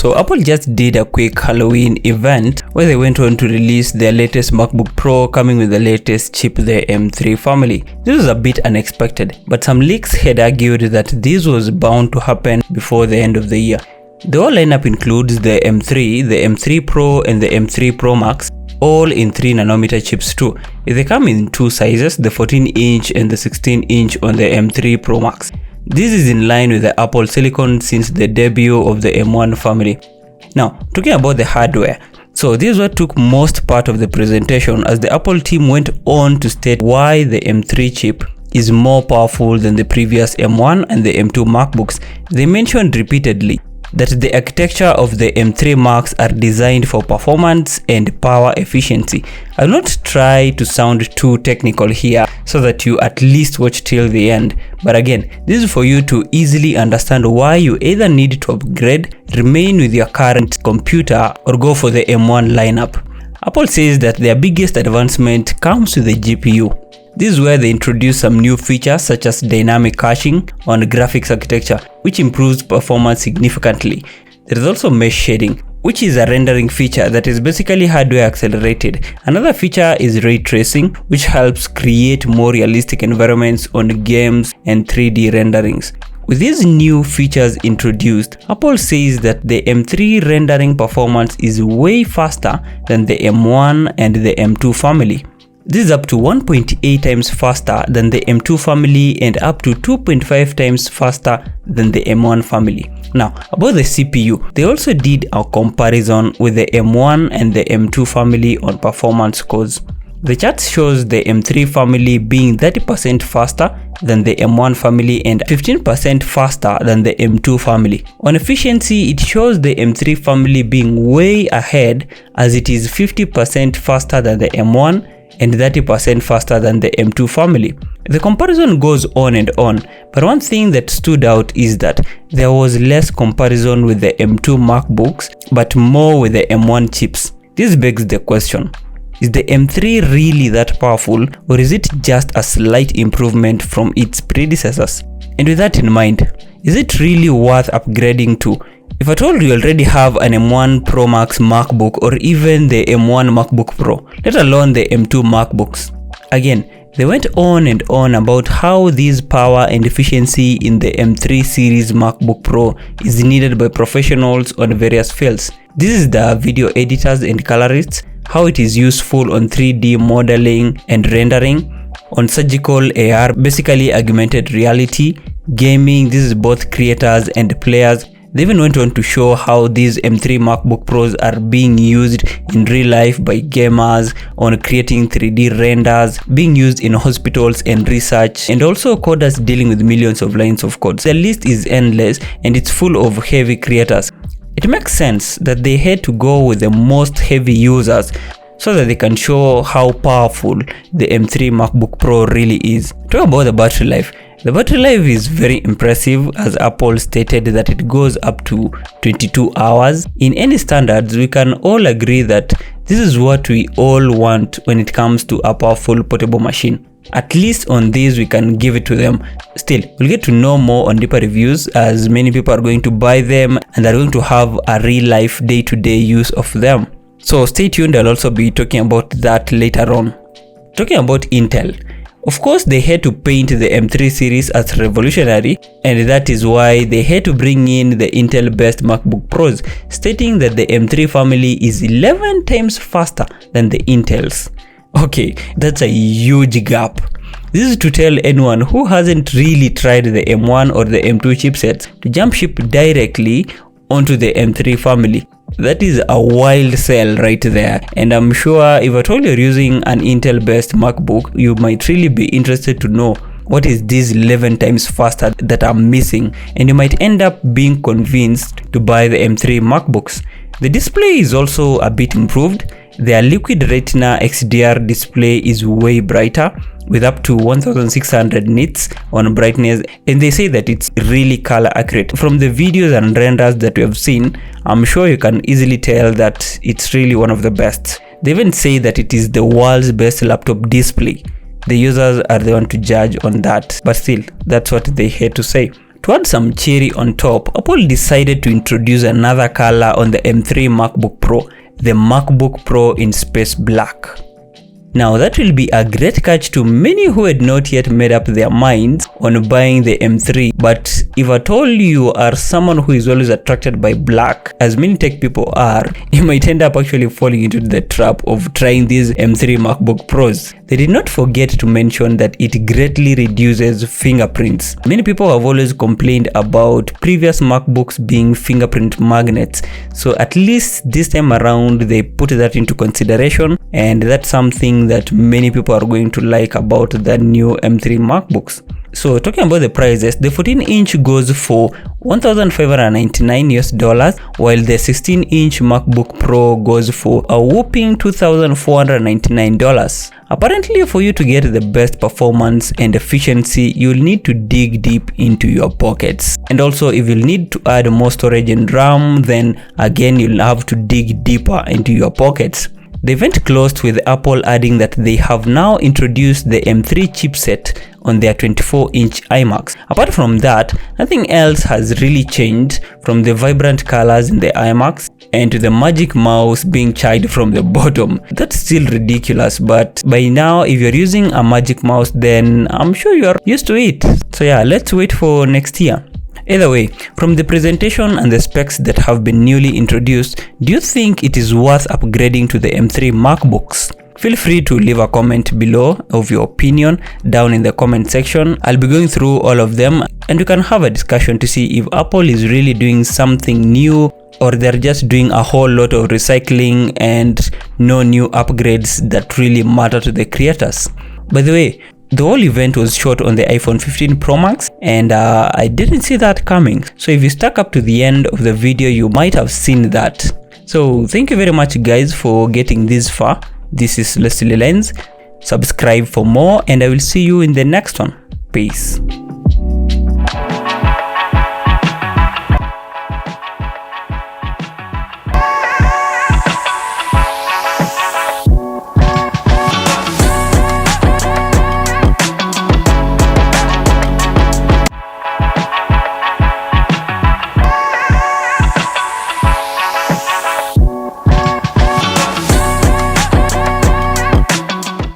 So Apple just did a quick Halloween event where they went on to release their latest MacBook Pro coming with the latest chip, the M3 family. This was a bit unexpected, but some leaks had argued that this was bound to happen before the end of the year. The whole lineup includes the M3, the M3 Pro and the M3 Pro Max, all in 3nm chips too. They come in two sizes, the 14-inch and the 16-inch on the M3 Pro Max. This is in line with the Apple Silicon since the debut of the M1 family. Now, talking about the hardware, so this is what took most part of the presentation, as the Apple team went on to state why the M3 chip is more powerful than the previous M1 and the M2 MacBooks. They mentioned repeatedly that the architecture of the M3 Macs are designed for performance and power efficiency. I will not try to sound too technical here so that you at least watch till the end, but again, this is for you to easily understand why you either need to upgrade, remain with your current computer, or go for the M1 lineup. Apple says that their biggest advancement comes with the GPU. This is where they introduce some new features such as dynamic caching on graphics architecture, which improves performance significantly. There is also mesh shading, which is a rendering feature that is basically hardware accelerated. Another feature is ray tracing, which helps create more realistic environments on games and 3D renderings. With these new features introduced, Apple says that the M3 rendering performance is way faster than the M1 and the M2 family. This is up to 1.8 times faster than the M2 family and up to 2.5 times faster than the M1 family. Now, about the CPU, they also did a comparison with the M1 and the M2 family on performance scores. The chart shows the M3 family being 30% faster than the M1 family and 15% faster than the M2 family. On efficiency, it shows the M3 family being way ahead, as it is 50% faster than the M1 and 30% faster than the M2 family. The comparison goes on and on, but one thing that stood out is that there was less comparison with the M2 MacBooks, but more with the M1 chips. This begs the question, is the M3 really that powerful, or is it just a slight improvement from its predecessors? And with that in mind, is it really worth upgrading to? If at all you already have an M1 Pro Max MacBook or even the M1 MacBook Pro, let alone the M2 MacBooks. Again, they went on and on about how this power and efficiency in the M3 series MacBook Pro is needed by professionals on various fields. This is the video editors and colorists, how it is useful on 3D modeling and rendering, on surgical AR, basically augmented reality, gaming. This is both creators and players. They even went on to show how these M3 MacBook Pros are being used in real life by gamers on creating 3D renders, being used in hospitals and research, and also coders dealing with millions of lines of code. The list is endless and it's full of heavy creators. It makes sense that they had to go with the most heavy users so that they can show how powerful the M3 MacBook Pro really is. Talk about the battery life. The battery life is very impressive, as Apple stated that it goes up to 22 hours. In any standards, we can all agree that this is what we all want when it comes to a powerful portable machine. At least on these we can give it to them. Still, we'll get to know more on deeper reviews, as many people are going to buy them and are going to have a real life day-to-day use of them. So stay tuned, I'll also be talking about that later on. Talking about Intel. Of course, they had to paint the M3 series as revolutionary, and that is why they had to bring in the Intel-based MacBook Pros, stating that the M3 family is 11 times faster than the Intels. Okay, that's a huge gap. This is to tell anyone who hasn't really tried the M1 or the M2 chipsets to jump ship directly onto the M3 family. That is a wild sell right there, and I'm sure if at all you're using an Intel based MacBook, you might really be interested to know what is this 11 times faster that I'm missing, and you might end up being convinced to buy the M3 MacBooks. The display is also a bit improved. Their liquid retina XDR display is way brighter, with up to 1600 nits on brightness, and they say that it's really color accurate. From the videos and renders that we have seen, I'm sure you can easily tell that it's really one of the best. They even say that it is the world's best laptop display. The users are the one to judge on that, but still, that's what they had to say. To add some cherry on top, Apple decided to introduce another color on the M3 MacBook Pro, the MacBook Pro in space black. Now that will be a great catch to many who had not yet made up their minds on buying the M3, but if at all you are someone who is always attracted by black, as many tech people are, you might end up actually falling into the trap of trying these M3 MacBook Pros. They did not forget to mention that it greatly reduces fingerprints. Many people have always complained about previous MacBooks being fingerprint magnets, so at least this time around they put that into consideration, and that's something that many people are going to like about the new M3 MacBooks. So talking about the prices, the 14-inch goes for $1,599 while the 16-inch MacBook Pro goes for a whopping $2,499. Apparently, for you to get the best performance and efficiency, you'll need to dig deep into your pockets. And also, if you'll need to add more storage and RAM, then again you'll have to dig deeper into your pockets. The event closed with Apple adding that they have now introduced the M3 chipset on their 24-inch iMacs. Apart from that, nothing else has really changed, from the vibrant colors in the iMacs and to the magic mouse being charged from the bottom. That's still ridiculous, but by now if you're using a magic mouse, then I'm sure you're used to it. So yeah, let's wait for next year. Either way, from the presentation and the specs that have been newly introduced, do you think it is worth upgrading to the M3 MacBooks? Feel free to leave a comment below of your opinion down in the comment section. I'll be going through all of them and we can have a discussion to see if Apple is really doing something new or they're just doing a whole lot of recycling and no new upgrades that really matter to the creators. By the way, the whole event was shot on the iPhone 15 Pro Max and I didn't see that coming. So if you stuck up to the end of the video, you might have seen that. So thank you very much guys for getting this far. This is Leslie Lens. Subscribe for more and I will see you in the next one. Peace.